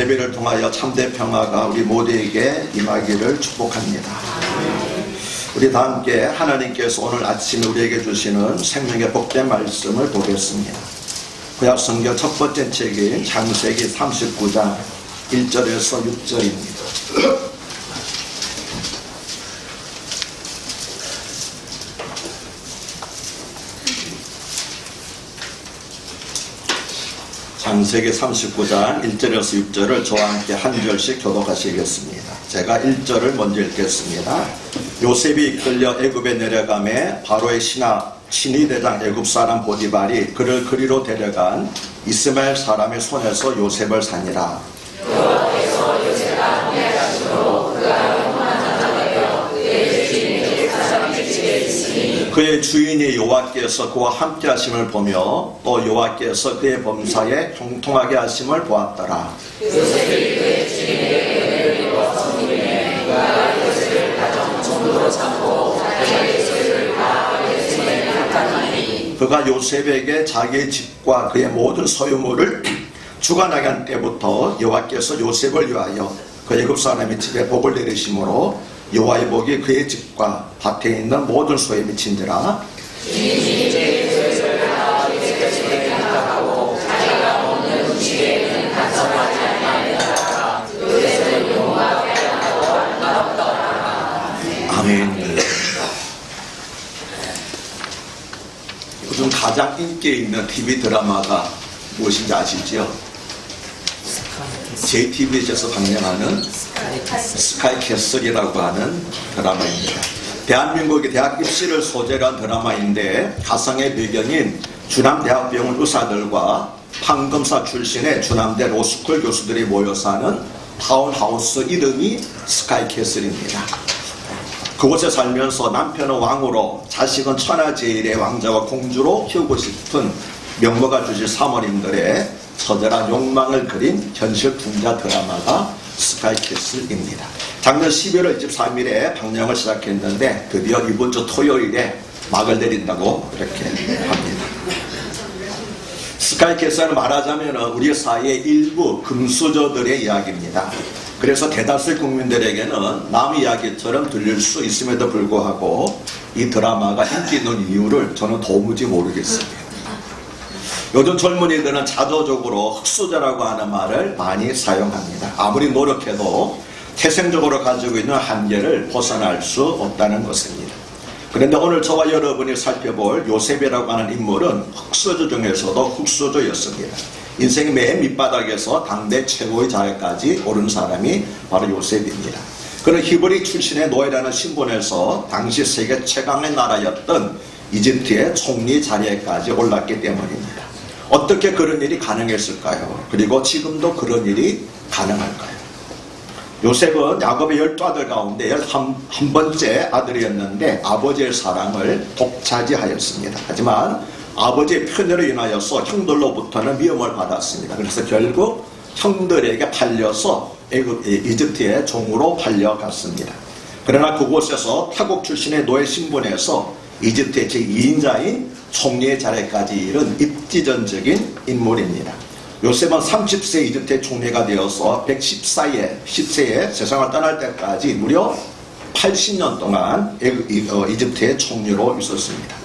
예배를 통하여 참된 평화가 우리 모두에게 임하기를 축복합니다. 우리 다 함께 하나님께서 오늘 아침에 우리에게 주시는 생명의 복된 말씀을 보겠습니다. 구약성경 첫 번째 책인 창세기 39장 1절에서 6절입니다. 창세기 39장 1절에서 6절을 저와 함께 한 절씩 교독하시겠습니다. 제가 1절을 먼저 읽겠습니다. 요셉이 이끌려 애굽에 내려가매 바로의 신이 대장 애굽 사람 보디발이 그를 그리로 데려간 이스마엘 사람의 손에서 요셉을 사니라. 여호와께서 요셉과 함께하시므로 그가 영원한 자가 되어 그의 주인이 사람의 집에 있으니 그의 주인이 여호와께서 그와 함께하심을 보며 또 여호와께서 그의 범사에 형통하게 하심을 보았더라. 요셉이 그의 주인에게 은혜를 입어서 섬기매 그가 요셉을 가정 종으로 삼고 자기의 소유를 다 요셉에게 나타나니 그가 요셉에게 자기의 집과 그의 모든 소유물을 주관하게 한 때부터 여호와께서 요셉을 위하여 그 애굽 사람의 집에 복을 내리심으로 여호와의 복이 그의 집과 밭에 있는 모든 소에 미친지라. 주인이 요셉을 다 요셉의 집에 나가고 자기가 먹는 음식에는 간섭하지 아니하니라. 요셉은 여호와 앞에 아름다웠더라. 아멘. 요즘 가장 인기 있는 TV 드라마가 무엇인지 아시죠? JTBC에서 방영하는 스카이캐슬이라고 하는 드라마입니다. 대한민국의 대학 입시를 소재로 한 드라마인데 가상의 배경인 주남대학병원 의사들과 판검사 출신의 주남대 로스쿨 교수들이 모여서 하는 타운하우스 이름이 스카이캐슬입니다. 그곳에 살면서 남편은 왕으로 자식은 천하제일의 왕자와 공주로 키우고 싶은 명모가 주실 사모님들의 처절한 욕망을 그린 현실 풍자 드라마가 스카이캐슬입니다. 작년 11월 23일에 방영을 시작했는데 드디어 이번 주 토요일에 막을 내린다고 이렇게 합니다. 스카이캐슬은 말하자면 우리 사회의 일부 금수저들의 이야기입니다. 그래서 대다수의 국민들에게는 남 이야기처럼 들릴 수 있음에도 불구하고 이 드라마가 인기 있는 이유를 저는 도무지 모르겠습니다. 요즘 젊은이들은 자조적으로 흑수저라고 하는 말을 많이 사용합니다. 아무리 노력해도 태생적으로 가지고 있는 한계를 벗어날 수 없다는 것입니다. 그런데 오늘 저와 여러분이 살펴볼 요셉이라고 하는 인물은 흑수저 중에서도 흑수저였습니다. 인생의 맨 밑바닥에서 당대 최고의 자리까지 오른 사람이 바로 요셉입니다. 그는 히브리 출신의 노예라는 신분에서 당시 세계 최강의 나라였던 이집트의 총리 자리에까지 올랐기 때문입니다. 어떻게 그런 일이 가능했을까요? 그리고 지금도 그런 일이 가능할까요? 요셉은 야곱의 12아들 가운데 11번째 아들이었는데 아버지의 사랑을 독차지하였습니다. 하지만 아버지의 편애로 인하여서 형들로부터는 미움을 받았습니다. 그래서 결국 형들에게 팔려서 이집트의 종으로 팔려갔습니다. 그러나 그곳에서 타국 출신의 노예 신분에서 이집트의 제2인자인 총리의 자리까지 이른 입지전적인 인물입니다. 요셉은 30세 이집트의 총리가 되어서 110세에 세상을 떠날 때까지 무려 80년 동안 이집트의 총리로 있었습니다.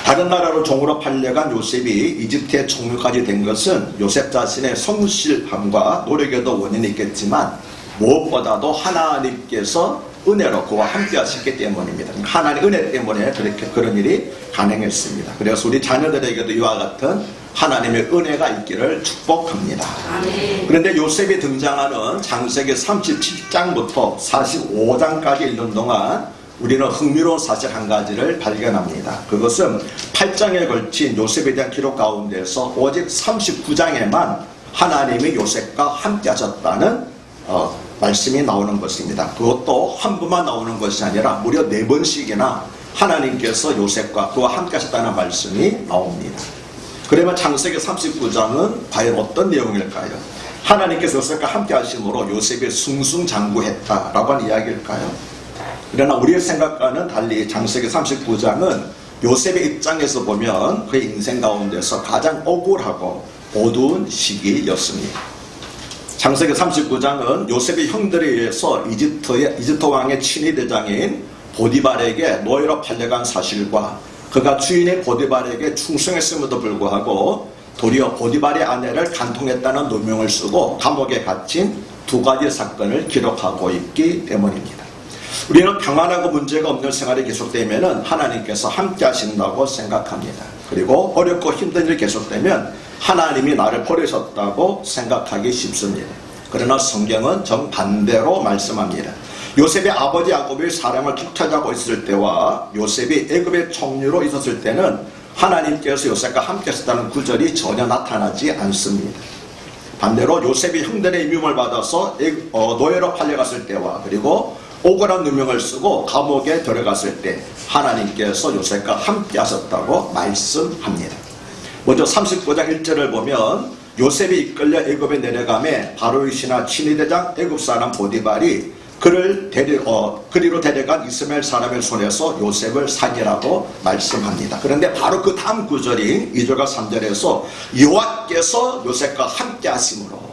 다른 나라로 종으로 팔려간 요셉이 이집트의 총리까지 된 것은 요셉 자신의 성실함과 노력에도 원인이 있겠지만 무엇보다도 하나님께서 은혜로 그와 함께 하셨기 때문입니다. 하나님의 은혜 때문에 그런 일이 가능했습니다. 그래서 우리 자녀들에게도 이와 같은 하나님의 은혜가 있기를 축복합니다. 아멘. 그런데 요셉이 등장하는 창세기 37장부터 45장까지 읽는 동안 우리는 흥미로운 사실 한 가지를 발견합니다. 그것은 8장에 걸친 요셉에 대한 기록 가운데서 오직 39장에만 하나님이 요셉과 함께 하셨다는 말씀이 나오는 것입니다. 그것도 한 번만 나오는 것이 아니라 무려 4번씩이나 하나님께서 요셉과 그와 함께 하셨다는 말씀이 나옵니다. 그러면 창세기 39장은 과연 어떤 내용일까요? 하나님께서 요셉과 함께 하심으로 요셉이 승승장구했다라고 하는 이야기일까요? 그러나 우리의 생각과는 달리 창세기 39장은 요셉의 입장에서 보면 그의 인생 가운데서 가장 억울하고 어두운 시기였습니다. 창세기 39장은 요셉의 형들에 의해서 이집트 왕의 친위 대장인 보디발에게 노예로 팔려간 사실과 그가 주인의 보디발에게 충성했음에도 불구하고 도리어 보디발의 아내를 간통했다는 누명을 쓰고 감옥에 갇힌 두 가지 사건을 기록하고 있기 때문입니다. 우리는 평안하고 문제가 없는 생활이 계속되면 하나님께서 함께 하신다고 생각합니다. 그리고 어렵고 힘든 일이 계속되면 하나님이 나를 버리셨다고 생각하기 쉽습니다. 그러나 성경은 정반대로 말씀합니다. 요셉의 아버지 야곱이 사람을 쫓아가고 있을 때와 요셉이 애굽의 총리로 있었을 때는 하나님께서 요셉과 함께 하셨다는 구절이 전혀 나타나지 않습니다. 반대로 요셉이 형들의 임임을 받아서 노예로 팔려갔을 때와 그리고 억울한 누명을 쓰고 감옥에 들어갔을 때 하나님께서 요셉과 함께 하셨다고 말씀합니다. 먼저 39장 1절을 보면 요셉이 이끌려 애굽에 내려가매 바로의 신하 친위대장 애굽 사람 보디발이 그리로 데려간 이스마엘 사람의 손에서 요셉을 살리라고 말씀합니다. 그런데 바로 그 다음 구절인 2절과 3절에서 여호와께서 요셉과 함께 하심으로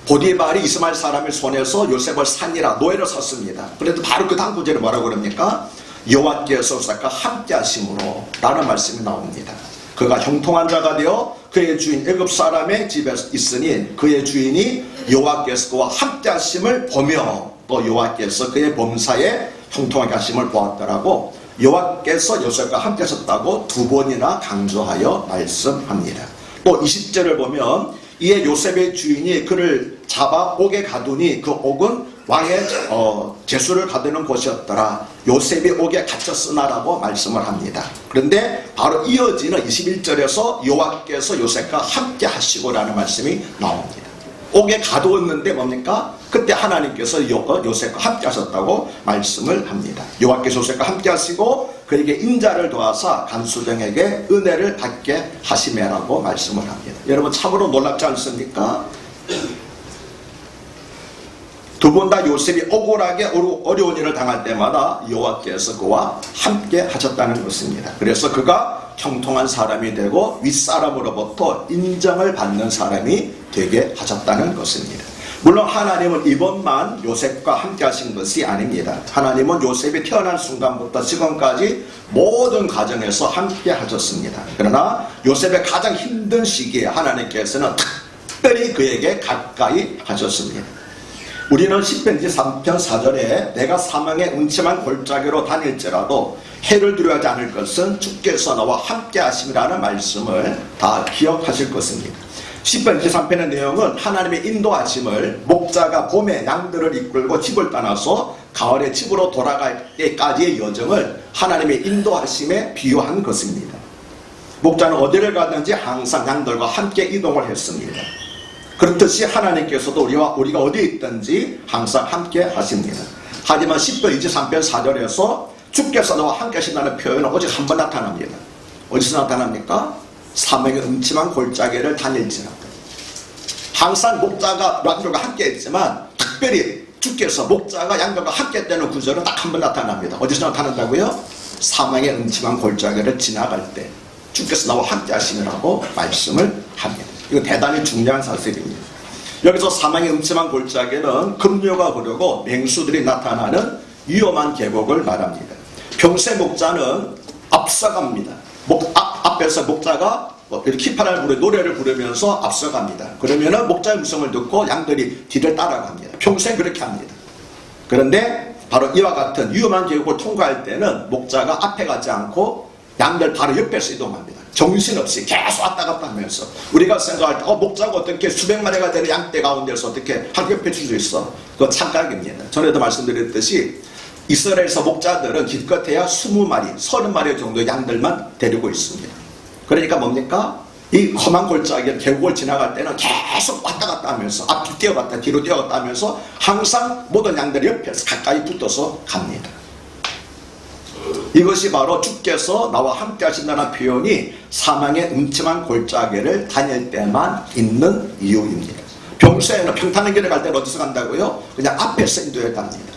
보디발이 이스마엘 사람의 손에서 요셉을 살리라 노예로 샀습니다. 그런데 바로 그 다음 구절에 뭐라고 그럽니까? 여호와께서 요셉과 함께 하심으로 라는 말씀이 나옵니다. 그가 형통한 자가 되어 그의 주인 애굽 사람의 집에 있으니 그의 주인이 여호와께서 그와 함께 하심을 보며 또 여호와께서 그의 범사에 형통하게 하심을 보았더라고 여호와께서 요셉과 함께 하셨다고 두 번이나 강조하여 말씀합니다. 또 20절을 보면 이에 요셉의 주인이 그를 잡아 옥에 가두니 그 옥은 왕의 제수를 가두는 곳이었더라. 요셉이 옥에 갇혔으나라고 말씀을 합니다. 그런데 바로 이어지는 21절에서 여호와께서 요셉과 함께 하시고라는 말씀이 나옵니다. 옥에 가두었는데 뭡니까? 그때 하나님께서 요셉과 함께 하셨다고 말씀을 합니다. 여호와께서 요셉과 함께 하시고 그에게 인자를 도와사 간수정에게 은혜를 받게 하시매라고 말씀을 합니다. 여러분 참으로 놀랍지 않습니까? 두 번 다 요셉이 억울하게 어려운 일을 당할 때마다 여호와께서 그와 함께 하셨다는 것입니다. 그래서 그가 형통한 사람이 되고 윗사람으로부터 인정을 받는 사람이 되게 하셨다는 것입니다. 물론 하나님은 이번만 요셉과 함께 하신 것이 아닙니다. 하나님은 요셉이 태어난 순간부터 지금까지 모든 가정에서 함께 하셨습니다. 그러나 요셉의 가장 힘든 시기에 하나님께서는 특별히 그에게 가까이 하셨습니다. 우리는 시편 3편 4절에 내가 사망의 음침한 골짜기로 다닐지라도 해를 두려워하지 않을 것은 주께서 나와 함께 하심이라는 말씀을 다 기억하실 것입니다. 시편 23편의 내용은 하나님의 인도하심을 목자가 봄에 양들을 이끌고 집을 떠나서 가을에 집으로 돌아갈 때까지의 여정을 하나님의 인도하심에 비유한 것입니다. 목자는 어디를 가든지 항상 양들과 함께 이동을 했습니다. 그렇듯이 하나님께서도 우리가 어디에 있든지 항상 함께 하십니다. 하지만 시편 23편 4절에서 주께서 나와 함께 하신다는 표현은 오직 한 번 나타납니다. 어디서 나타납니까? 사망의 음침한 골짜기를 다닐지라도. 항상 목자가 양들과 함께 했지만 특별히 주께서 목자가 양들과 함께 했다는 구절은 딱 한 번 나타납니다. 어디서 나타난다고요? 사망의 음침한 골짜기를 지나갈 때 주께서 나와 함께 하시느라고 말씀을 합니다. 이거 대단히 중요한 사실입니다. 여기서 사망의 음침한 골짜기는 급류가 흐르고 맹수들이 나타나는 위험한 계곡을 말합니다. 평소에 목자는 앞서갑니다. 앞에서 목자가 키파를 부르 노래를 부르면서 앞서갑니다. 그러면은 목자의 음성을 듣고 양들이 뒤를 따라갑니다. 평소에 그렇게 합니다. 그런데 바로 이와 같은 위험한 계곡을 통과할 때는 목자가 앞에 가지 않고 양들 바로 옆에서 이동합니다. 정신없이 계속 왔다 갔다 하면서 우리가 생각할 때 목자가 어떻게 수백 마리가 되는 양떼 가운데서 어떻게 한 옆에 줄 수 있어? 그거 착각입니다. 전에도 말씀드렸듯이 이스라엘에서 목자들은 기껏해야 20마리, 30마리 정도의 양들만 데리고 있습니다. 그러니까 뭡니까? 이 험한 골짜기 계곡을 지나갈 때는 계속 왔다 갔다 하면서 앞뒤 뛰어갔다 뒤로 뛰어갔다 하면서 항상 모든 양들이 옆에서 가까이 붙어서 갑니다. 이것이 바로 주께서 나와 함께 하신다는 표현이 사망의 음침한 골짜기를 다닐 때만 있는 이유입니다. 평소에는 평탄한 길을 갈 때는 어디서 간다고요? 그냥 앞에서 인도해 갑니다.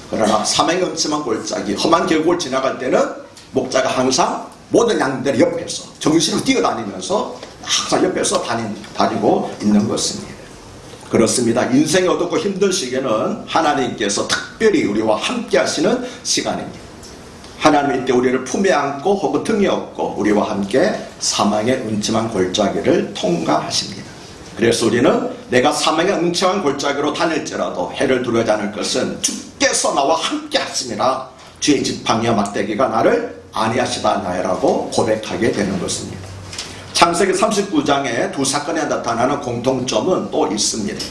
그러나 사망의 음침한 골짜기, 험한 계곡을 지나갈 때는 목자가 항상 모든 양들이 옆에서 정신을 뛰어다니면서 항상 옆에서 다니고 있는 것입니다. 그렇습니다. 인생이 어둡고 힘든 시기에는 하나님께서 특별히 우리와 함께 하시는 시간입니다. 하나님이 이때 우리를 품에 안고 혹은 등에 업고 우리와 함께 사망의 음침한 골짜기를 통과하십니다. 그래서 우리는 내가 사망의 음침한 골짜기로 다닐지라도 해를 두려워하지 않을 것은 주께서 나와 함께 하심이라. 주의 지팡이와 막대기가 나를 안위하시다 나라고 고백하게 되는 것입니다. 창세기 39장에 두 사건에 나타나는 공통점은 또 있습니다.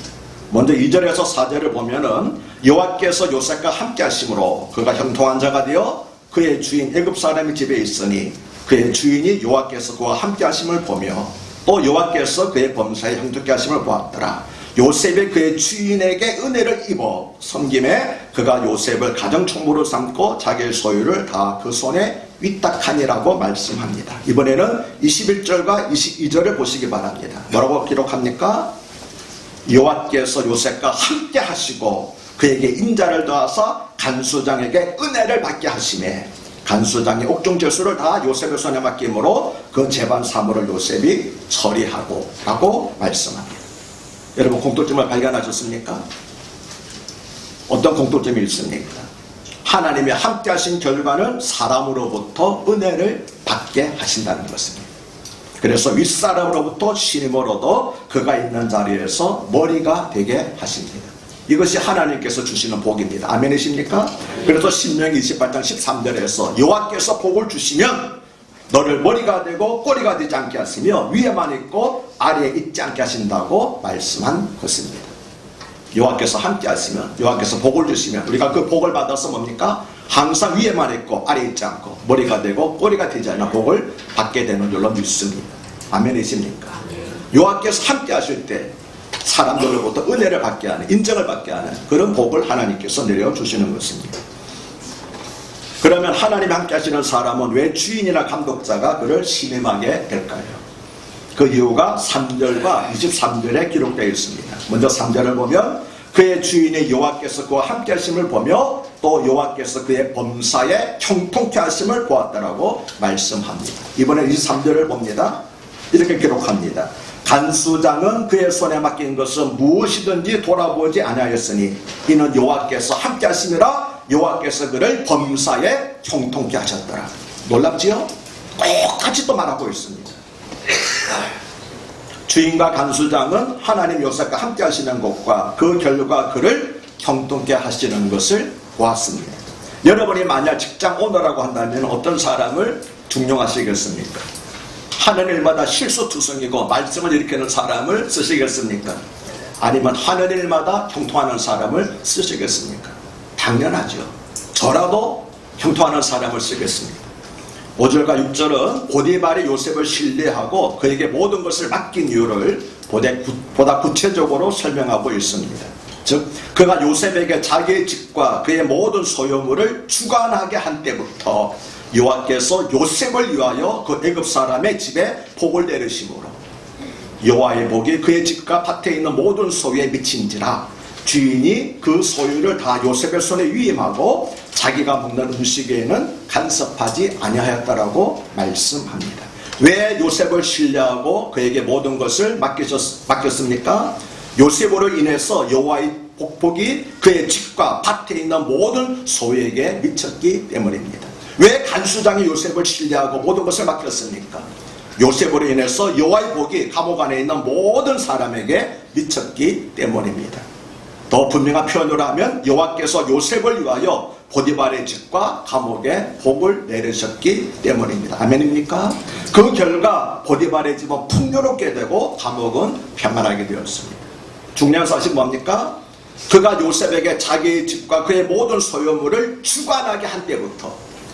먼저 2절에서 4절을 보면은 여호와께서 요셉과 함께 하심으로 그가 형통한 자가 되어 그의 주인 애굽 사람의 집에 있으니 그의 주인이 여호와께서 그와 함께 하심을 보며 또 여호와께서 그의 범사에 형통케 하심을 보았더라. 요셉이 그의 주인에게 은혜를 입어 섬김에 그가 요셉을 가정총무로 삼고 자기의 소유를 다 그 손에 위탁하니라고 말씀합니다. 이번에는 21절과 22절을 보시기 바랍니다. 뭐라고 기록합니까? 여호와께서 요셉과 함께 하시고 그에게 인자를 더하사 간수장에게 은혜를 받게 하시매 간수장의 옥중죄수를 다 요셉의 손에 맡김으로 그 재반 사물을 요셉이 처리하고 라고 말씀합니다. 여러분 공통점을 발견하셨습니까? 어떤 공통점이 있습니까? 하나님이 함께 하신 결과는 사람으로부터 은혜를 받게 하신다는 것입니다. 그래서 윗사람으로부터 신임으로도 그가 있는 자리에서 머리가 되게 하십니다. 이것이 하나님께서 주시는 복입니다. 아멘이십니까? 그래서 신명기 28장 13절에서 여호와께서 복을 주시면 너를 머리가 되고 꼬리가 되지 않게 하시며 위에만 있고 아래에 있지 않게 하신다고 말씀한 것입니다. 여호와께서 함께 하시면 여호와께서 복을 주시면 우리가 그 복을 받아서 뭡니까? 항상 위에만 있고 아래에 있지 않고 머리가 되고 꼬리가 되지 않는 복을 받게 되는 줄로 믿습니다. 아멘이십니까? 여호와께서 함께 하실 때 사람들로부터 은혜를 받게 하는 인정을 받게 하는 그런 복을 하나님께서 내려주시는 것입니다. 그러면 하나님 함께 하시는 사람은 왜 주인이나 감독자가 그를 신임하게 될까요? 그 이유가 3절과 23절에 기록되어 있습니다. 먼저 3절을 보면 그의 주인의 여호와께서 그와 함께 하심을 보며 또 여호와께서 그의 범사에 형통케 하심을 보았다라고 말씀합니다. 이번에 23절을 봅니다. 이렇게 기록합니다. 간수장은 그의 손에 맡긴 것은 무엇이든지 돌아보지 아니하였으니 이는 여호와께서 함께 하심이라 여호와께서 그를 범사에 형통케 하셨더라. 놀랍지요? 똑같이 또 말하고 있습니다. 주인과 간수장은 하나님 요셉과 함께 하시는 것과 그 결과 그를 형통케 하시는 것을 보았습니다. 여러분이 만약 직장 오너라고 한다면 어떤 사람을 중용하시겠습니까? 하는 일마다 실수투성이고 말씀을 일으키는 사람을 쓰시겠습니까? 아니면 하는 일마다 형통하는 사람을 쓰시겠습니까? 당연하죠. 저라도 형통하는 사람을 쓰겠습니다. 5절과 6절은 보디발이 요셉을 신뢰하고 그에게 모든 것을 맡긴 이유를 보다 구체적으로 설명하고 있습니다. 즉 그가 요셉에게 자기의 집과 그의 모든 소유물을 주관하게 한 때부터 여호와께서 요셉을 위하여 그 애굽 사람의 집에 복을 내리심으로 여호와의 복이 그의 집과 밭에 있는 모든 소유에 미친지라 주인이 그 소유를 다 요셉의 손에 위임하고 자기가 먹는 음식에는 간섭하지 아니하였다라고 말씀합니다. 왜 요셉을 신뢰하고 그에게 모든 것을 맡겼습니까? 요셉으로 인해서 여호와의 복복이 그의 집과 밭에 있는 모든 소유에게 미쳤기 때문입니다. 왜 간수장이 요셉을 신뢰하고 모든 것을 맡겼습니까? 요셉으로 인해서 여호와의 복이 감옥 안에 있는 모든 사람에게 미쳤기 때문입니다. 더 분명한 표현으로 하면 여호와께서 요셉을 위하여 보디발의 집과 감옥에 복을 내리셨기 때문입니다. 아멘입니까? 그 결과 보디발의 집은 풍요롭게 되고 감옥은 평안하게 되었습니다. 중요한 사실 뭡니까? 그가 요셉에게 자기의 집과 그의 모든 소유물을 주관하게 한 때부터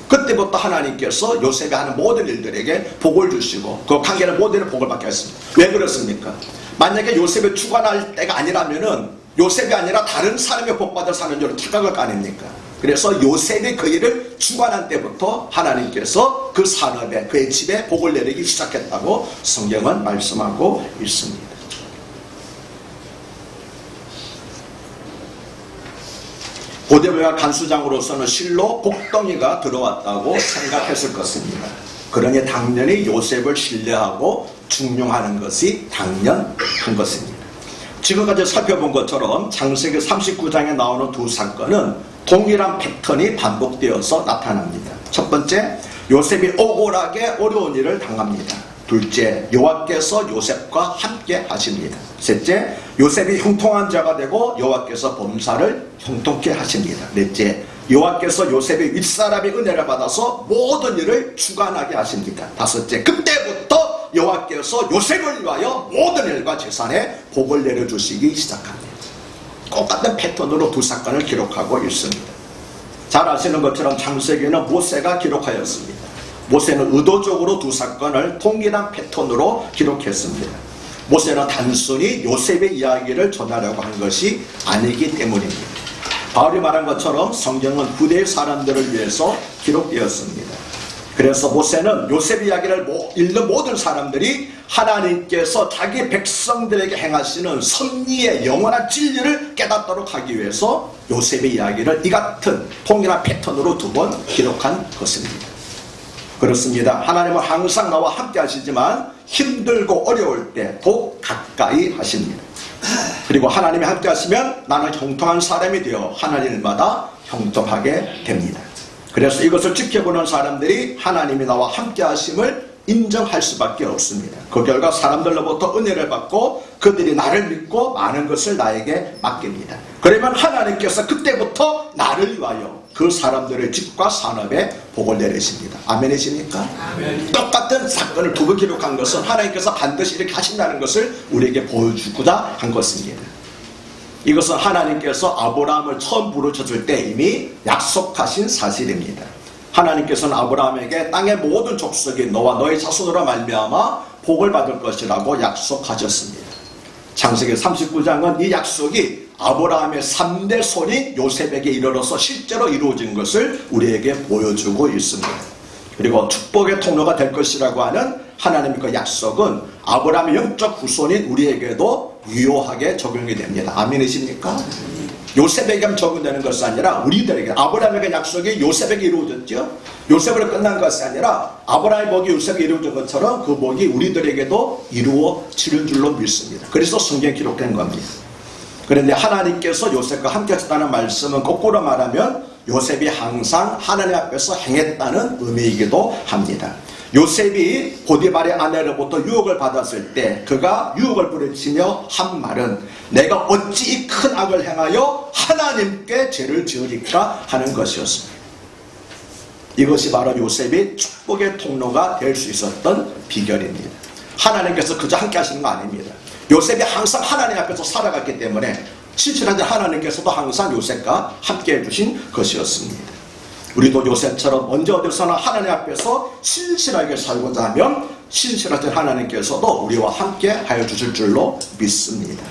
그때부터 하나님께서 요셉이 하는 모든 일들에게 복을 주시고 그 관계는 모든 복을 받게 했습니다. 왜 그렇습니까? 만약에 요셉이 주관할 때가 아니라면은 요셉이 아니라 다른 사람의 복받아 사는 줄로 착각할 거 아닙니까? 그래서 요셉이 그 일을 주관한 때부터 하나님께서 그 산업에 그의 집에 복을 내리기 시작했다고 성경은 말씀하고 있습니다. 보디발과 간수장으로서는 실로 복덩이가 들어왔다고 생각했을 것입니다. 그러니 당연히 요셉을 신뢰하고 중용하는 것이 당연한 것입니다. 지금까지 살펴본 것처럼 창세기 39장에 나오는 두 사건은 동일한 패턴이 반복되어서 나타납니다. 첫 번째, 요셉이 억울하게 어려운 일을 당합니다. 둘째, 여호와께서 요셉과 함께 하십니다. 셋째, 요셉이 형통한 자가 되고 여호와께서 범사를 형통케 하십니다. 넷째, 여호와께서 요셉의 윗사람의 은혜를 받아서 모든 일을 주관하게 하십니다. 다섯째, 그때부터 여호와께서 요셉을 위하여 모든 일과 재산에 복을 내려주시기 시작합니다. 똑같은 패턴으로 두 사건을 기록하고 있습니다. 잘 아시는 것처럼 창세기는 모세가 기록하였습니다. 모세는 의도적으로 두 사건을 동일한 패턴으로 기록했습니다. 모세는 단순히 요셉의 이야기를 전하려고 한 것이 아니기 때문입니다. 바울이 말한 것처럼 성경은 후대의 사람들을 위해서 기록되었습니다. 그래서 모세는 요셉 이야기를 읽는 모든 사람들이 하나님께서 자기 백성들에게 행하시는 섭리의 영원한 진리를 깨닫도록 하기 위해서 요셉의 이야기를 이 같은 동일한 패턴으로 두 번 기록한 것입니다. 그렇습니다. 하나님은 항상 나와 함께 하시지만 힘들고 어려울 때 더욱 가까이 하십니다. 그리고 하나님이 함께 하시면 나는 형통한 사람이 되어 하나님마다 형통하게 됩니다. 그래서 이것을 지켜보는 사람들이 하나님이 나와 함께 하심을 인정할 수밖에 없습니다. 그 결과 사람들로부터 은혜를 받고 그들이 나를 믿고 많은 것을 나에게 맡깁니다. 그러면 하나님께서 그때부터 나를 위하여 그 사람들의 집과 산업에 복을 내리십니다. 아멘이십니까? 아멘. 똑같은 사건을 두 번 기록한 것은 하나님께서 반드시 이렇게 하신다는 것을 우리에게 보여주고자 한 것입니다. 이것은 하나님께서 아브라함을 처음 부르셨을 때 이미 약속하신 사실입니다. 하나님께서는 아브라함에게 땅의 모든 족속이 너와 너의 자손으로 말미암아 복을 받을 것이라고 약속하셨습니다. 창세기 39장은 이 약속이 아브라함의 3대 손인 요셉에게 이르러서 실제로 이루어진 것을 우리에게 보여주고 있습니다. 그리고 축복의 통로가 될 것이라고 하는 하나님의 그 약속은 아브라함의 영적 후손인 우리에게도 유효하게 적용이 됩니다. 아멘이십니까? 요셉에게만 적용되는 것이 아니라 우리들에게, 아브라함에게 약속이 요셉에게 이루어졌죠. 요셉으로 끝난 것이 아니라 아브라함의 복이 요셉에게 이루어진 것처럼 그 복이 우리들에게도 이루어질 줄로 믿습니다. 그래서 성경에 기록된 겁니다. 그런데 하나님께서 요셉과 함께 하셨다는 말씀은 거꾸로 말하면 요셉이 항상 하나님 앞에서 행했다는 의미이기도 합니다. 요셉이 보디발의 아내로부터 유혹을 받았을 때 그가 유혹을 부르치며 한 말은 내가 어찌 이 큰 악을 행하여 하나님께 죄를 지으리까 하는 것이었습니다. 이것이 바로 요셉이 축복의 통로가 될 수 있었던 비결입니다. 하나님께서 그저 함께 하시는 거 아닙니다. 요셉이 항상 하나님 앞에서 살아갔기 때문에 신실한 하나님께서도 항상 요셉과 함께 해주신 것이었습니다. 우리도 요셉처럼 언제 어디서나 하나님 앞에서 신실하게 살고자 하면 신실하신 하나님께서도 우리와 함께 하여 주실 줄로 믿습니다.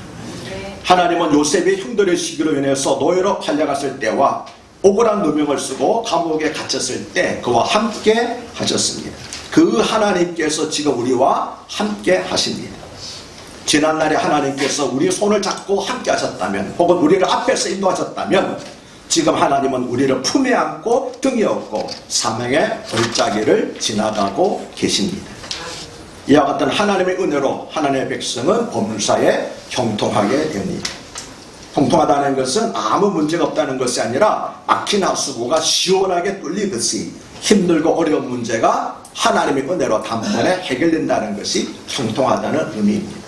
하나님은 요셉이 형들의 시기로 인해서 노예로 팔려갔을 때와 억울한 누명을 쓰고 감옥에 갇혔을 때 그와 함께 하셨습니다. 그 하나님께서 지금 우리와 함께 하십니다. 지난날에 하나님께서 우리 손을 잡고 함께 하셨다면 혹은 우리를 앞에서 인도하셨다면 지금 하나님은 우리를 품에 안고 등에 업고 사명의 골짜기를 지나가고 계십니다. 이와 같은 하나님의 은혜로 하나님의 백성은 범사에 형통하게 됩니다. 형통하다는 것은 아무 문제가 없다는 것이 아니라 막힌 하수구가 시원하게 뚫리듯이 힘들고 어려운 문제가 하나님의 은혜로 단번에 해결된다는 것이 형통하다는 의미입니다.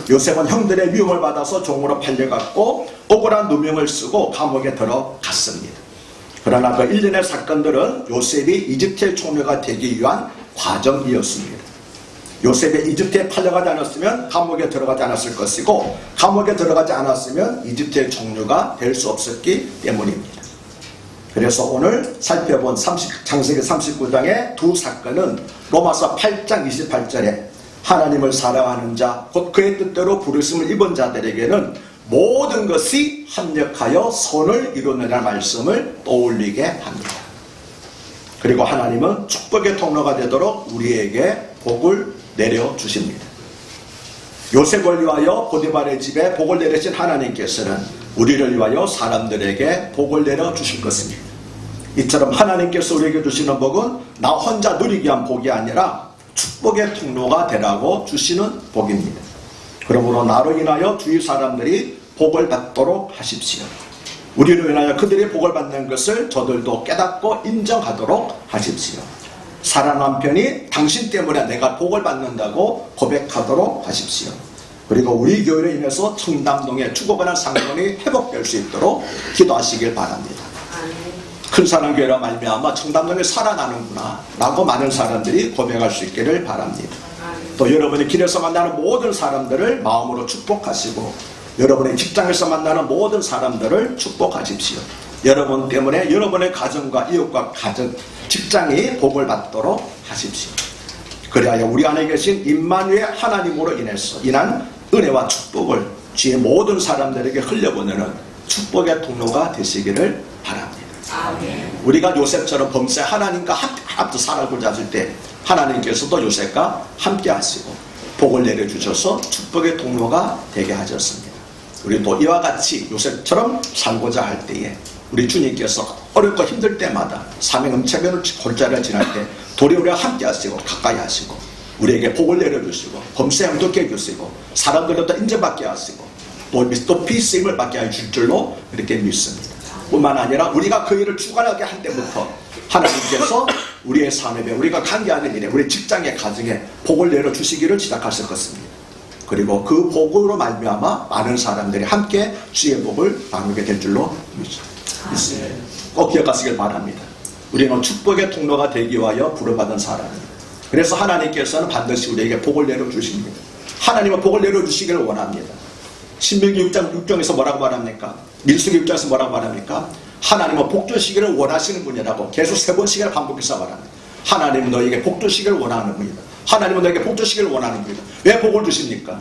요셉은 형들의 미움을 받아서 종으로 팔려갔고 억울한 누명을 쓰고 감옥에 들어갔습니다. 그러나 그 일련의 사건들은 요셉이 이집트의 총리가 되기 위한 과정이었습니다. 요셉이 이집트에 팔려가지 않았으면 감옥에 들어가지 않았을 것이고 감옥에 들어가지 않았으면 이집트의 총리가 될 수 없었기 때문입니다. 그래서 오늘 살펴본 창세기 39장의 두 사건은 로마서 8장 28절에 하나님을 사랑하는 자, 곧 그의 뜻대로 부르심을 입은 자들에게는 모든 것이 합력하여 선을 이루느라는 말씀을 떠올리게 합니다. 그리고 하나님은 축복의 통로가 되도록 우리에게 복을 내려주십니다. 요셉을 위하여 보디발의 집에 복을 내리신 하나님께서는 우리를 위하여 사람들에게 복을 내려주실 것입니다. 이처럼 하나님께서 우리에게 주시는 복은 나 혼자 누리기 위한 복이 아니라 축복의 통로가 되라고 주시는 복입니다. 그러므로 나로 인하여 주위 사람들이 복을 받도록 하십시오. 우리로 인하여 그들이 복을 받는 것을 저들도 깨닫고 인정하도록 하십시오. 사랑 남편이 당신 때문에 내가 복을 받는다고 고백하도록 하십시오. 그리고 우리 교회로 인해서 청담동의 죽어가는 상권이 회복될 수 있도록 기도하시길 바랍니다. 큰사랑교회로 말미암아 청담동이 살아나는구나 라고 많은 사람들이 고백할 수 있기를 바랍니다. 또 여러분이 길에서 만나는 모든 사람들을 마음으로 축복하시고 여러분의 직장에서 만나는 모든 사람들을 축복하십시오. 여러분 때문에 여러분의 가정과 이웃과 가정, 직장이 복을 받도록 하십시오. 그리하여 우리 안에 계신 임마누엘 하나님으로 인한 은혜와 축복을 주의 모든 사람들에게 흘려보내는 축복의 통로가 되시기를 바랍니다. 아멘. 우리가 요셉처럼 범세 하나님과 함께 살아보자 하실 때 하나님께서도 요셉과 함께 하시고 복을 내려주셔서 축복의 통로가 되게 하셨습니다. 우리도 이와 같이 요셉처럼 살고자 할 때에 우리 주님께서 어렵고 힘들 때마다 사명 음체변을 골자를 지날 때 도리 우리와 함께 하시고 가까이 하시고 우리에게 복을 내려주시고 범죄 양도케 해주시고 사람들로부터 인정받게 하시고 또 피스임을 받게 해줄 줄로 이렇게 믿습니다. 뿐만 아니라 우리가 그 일을 주관하게 할 때부터 하나님께서 우리의 삶에 우리가 관계하는 일에 우리 직장의 가정에 복을 내려주시기를 시작하실 것입니다. 그리고 그 복으로 말미암아 많은 사람들이 함께 주의 복을 나누게 될 줄로 믿습니다. 꼭 기억하시길 바랍니다. 우리는 축복의 통로가 되기 위하여 부름받은 사람입니다. 그래서 하나님께서는 반드시 우리에게 복을 내려주십니다. 하나님은 복을 내려주시기를 원합니다. 신명기 6장에서 뭐라고 말합니까? 민수기 6장에서 뭐라고 말합니까? 하나님은 복 주시기를 원하시는 분이라고 계속 3번씩이나 반복해서 말합니다. 하나님은 너에게 복 주시기를 원하는 분이다. 하나님은 너에게 복 주시기를 원하는 분이다. 왜 복을 주십니까?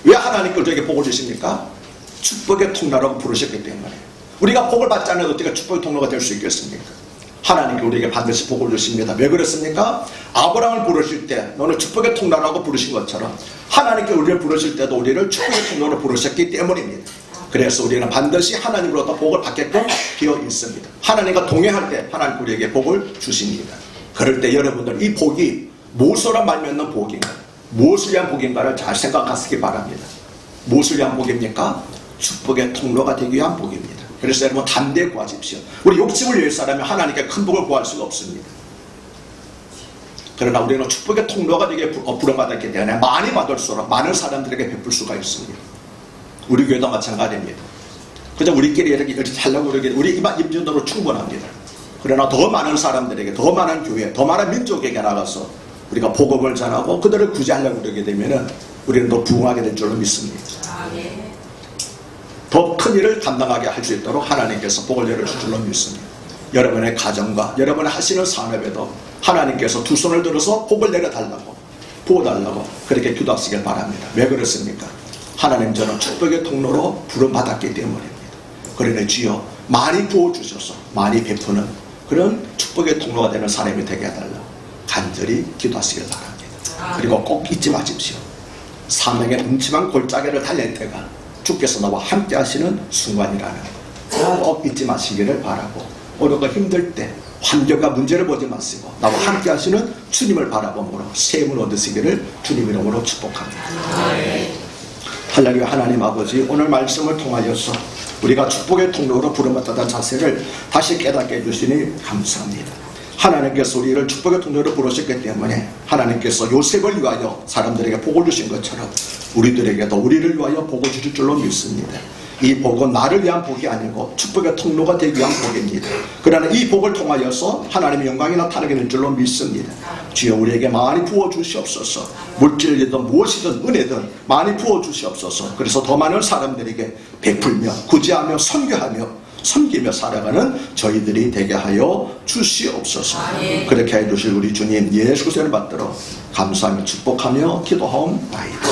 왜 하나님께서 너에게 복을 주십니까? 축복의 통로라고 부르셨기 때문에. 우리가 복을 받지 않아도 어떻게 축복의 통로가 될 수 있겠습니까? 하나님께 우리에게 반드시 복을 주십니다. 왜 그렇습니까? 아브라함을 부르실 때 너는 축복의 통로라고 부르신 것처럼 하나님께 우리를 부르실 때도 우리를 축복의 통로로 부르셨기 때문입니다. 그래서 우리는 반드시 하나님으로부터 복을 받게끔 되어 있습니다. 하나님과 동행할 때 하나님 우리에게 복을 주십니다. 그럴 때 여러분들 이 복이 무엇으로 말미암는 복인가? 무엇을 위한 복인가를 잘 생각하시기 바랍니다. 무엇을 위한 복입니까? 축복의 통로가 되기 위한 복입니다. 그래서 여러분 담대히 구하십시오. 우리 욕심을 위해 사람이 하나님께 큰 복을 구할 수가 없습니다. 그러나 우리는 축복의 통로가 되게 부름받았기 때문에 많이 받을수록 많은 사람들에게 베풀 수가 있습니다. 우리 교회도 마찬가지입니다. 그저 우리끼리 이렇게 하려고 그러게 우리 임준도로 충분합니다. 그러나 더 많은 사람들에게, 더 많은 교회, 더 많은 민족에게 나가서 우리가 복음을 전하고 그들을 구제하려고 그러게 되면은 우리는 더 부흥하게 될 줄로 믿습니다. 더 큰 일을 감당하게 할 수 있도록 하나님께서 복을 내려줄 줄로 믿습니다. 여러분의 가정과 여러분의 하시는 산업에도 하나님께서 두 손을 들어서 복을 내려달라고 부어달라고 그렇게 기도하시길 바랍니다. 왜 그렇습니까? 하나님 저는 축복의 통로로 부름받았기 때문입니다. 그러니 주여 많이 부어주셔서 많이 베푸는 그런 축복의 통로가 되는 사람이 되게 해달라고 간절히 기도하시길 바랍니다. 그리고 꼭 잊지 마십시오. 사명의 음침한 골짜기를 달릴 때가 주께서 나와 함께 하시는 순간이라는 거 꼭 잊지 마시기를 바라고 어렵고 힘들 때 환경과 문제를 보지 마시고 나와 함께 하시는 주님을 바라보므로 세임을 얻으시기를 주님 이름으로 축복합니다. 할렐루야. 하나님 아버지 오늘 말씀을 통하여서 우리가 축복의 통로로 부름받았다는 사실을 다시 깨닫게 해주시니 감사합니다. 하나님께서 우리를 축복의 통로로 부르셨기 때문에 하나님께서 요셉을 위하여 사람들에게 복을 주신 것처럼 우리들에게도 우리를 위하여 복을 주실 줄로 믿습니다. 이 복은 나를 위한 복이 아니고 축복의 통로가 되기 위한 복입니다. 그러나 이 복을 통하여서 하나님의 영광이 나타나게 될 줄로 믿습니다. 주여 우리에게 많이 부어주시옵소서. 물질이든 무엇이든 은혜든 많이 부어주시옵소서. 그래서 더 많은 사람들에게 베풀며 구제하며 선교하며 섬기며 살아가는 저희들이 되게 하여 주시옵소서. 그렇게 해주실 우리 주님 예수 그리스도를 받들어 감사하며 축복하며 기도하옵나이다.